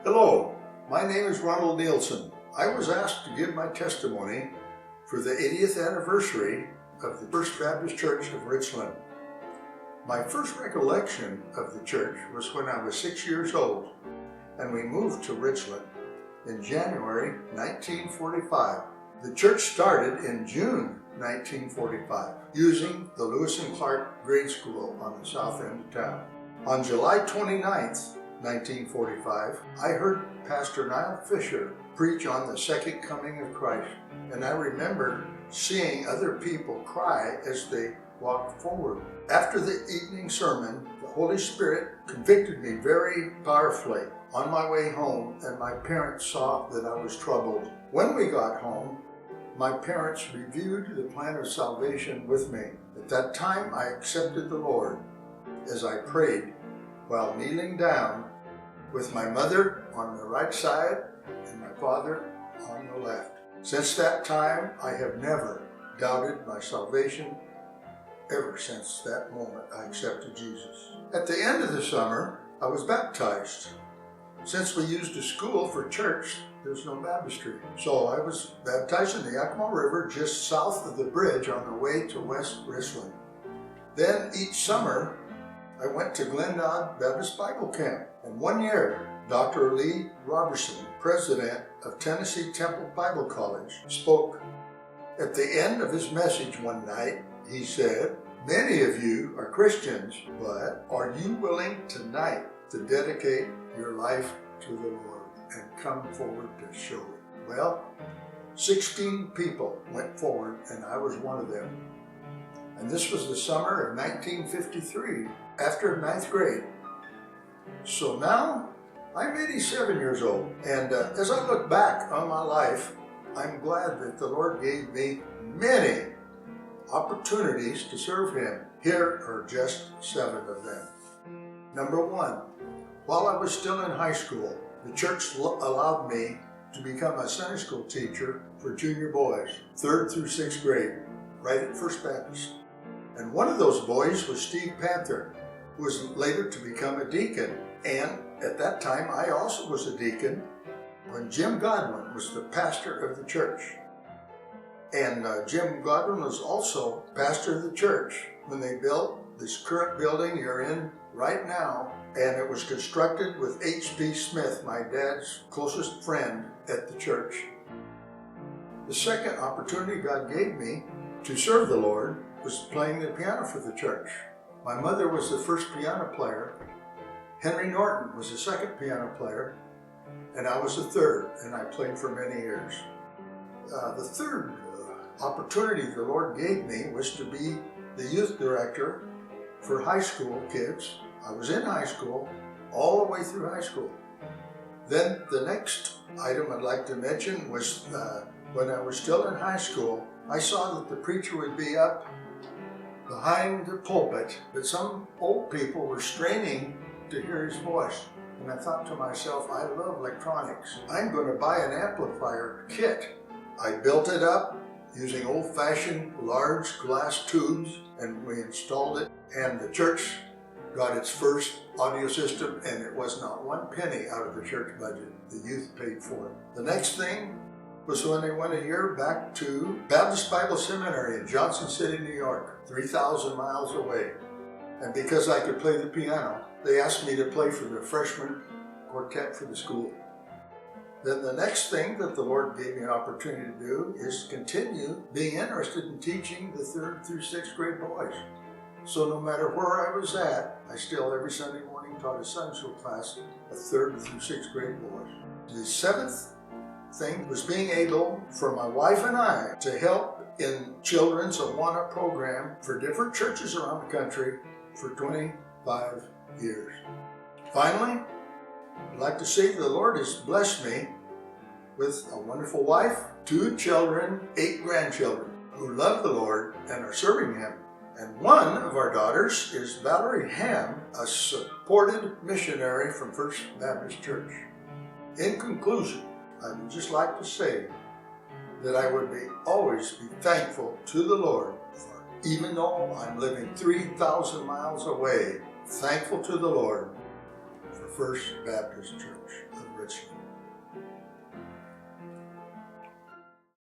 Hello, my name is Ronald Nielsen. I was asked to give my testimony for the 80th anniversary of the First Baptist Church of Richland. My first recollection of the church was when I was 6 years old, and we moved to Richland in January 1945. The church started in June 1945, using the Lewis and Clark grade school on the south end of town. On July 29th, 1945, I heard Pastor Niall Fisher preach on the second coming of Christ, and I remember seeing other people cry as they walked forward. After the evening sermon, the Holy Spirit convicted me very powerfully on my way home, and my parents saw that I was troubled. When we got home, my parents reviewed the plan of salvation with me. At that time, I accepted the Lord as I prayed while kneeling down with my mother on the right side and my father on the left. Since that time, I have never doubted my salvation ever since that moment I accepted Jesus. At the end of the summer, I was baptized. Since we used a school for church, there's no baptistry. So I was baptized in the Yakima River just south of the bridge on the way to West Richland. Then each summer, I went to Glendodd Baptist Bible Camp. And one year, Dr. Lee Robertson, president of Tennessee Temple Bible College, spoke. At the end of his message one night, he said, "Many of you are Christians, but are you willing tonight to dedicate your life to the Lord and come forward to show it?" Well, 16 people went forward, and I was one of them. And this was the summer of 1953, after 9th grade. So now, I'm 87 years old, and as I look back on my life, I'm glad that the Lord gave me many opportunities to serve Him. Here are just 7 of them. Number 1, while I was still in high school, the church allowed me to become a Sunday school teacher for junior boys, 3rd through 6th grade, right at First Baptist. And one of those boys was Steve Panther, who was later to become a deacon. And at that time, I also was a deacon when Jim Godwin was the pastor of the church. And Jim Godwin was also pastor of the church when they built this current building you're in right now. And it was constructed with H.P. Smith, my dad's closest friend at the church. The second opportunity God gave me to serve the Lord was playing the piano for the church. My mother was the first piano player. Henry Norton was the second piano player, and I was the third, and I played for many years. The third opportunity the Lord gave me was to be the youth director for high school kids. I was in high school, all the way through high school. Then the next item I'd like to mention was when I was still in high school, I saw that the preacher would be up behind the pulpit, but some old people were straining to hear his voice. And I thought to myself, I love electronics. I'm going to buy an amplifier kit. I built it up using old-fashioned large glass tubes, and we installed it, and the church got its first audio system, and it was not 1 penny out of the church budget. The youth paid for it. The next thing was when they went a year back to Baptist Bible Seminary in Johnson City, New York, 3,000 miles away. And because I could play the piano, they asked me to play for the freshman quartet for the school. Then the next thing that the Lord gave me an opportunity to do is continue being interested in teaching the 3rd through 6th grade boys. So no matter where I was at, I still every Sunday morning taught a Sunday school class of 3rd through 6th grade boys. The 7th thing was being able for my wife and I to help in Children's Awana program for different churches around the country for 25 years. Finally, I'd like to say the Lord has blessed me with a wonderful wife, 2 children, 8 grandchildren who love the Lord and are serving Him. And one of our daughters is Valerie Ham, a supported missionary from First Baptist Church. In conclusion, I would just like to say that I would always be thankful to the Lord for, even though I'm living 3,000 miles away, thankful to the Lord for First Baptist Church of Richland.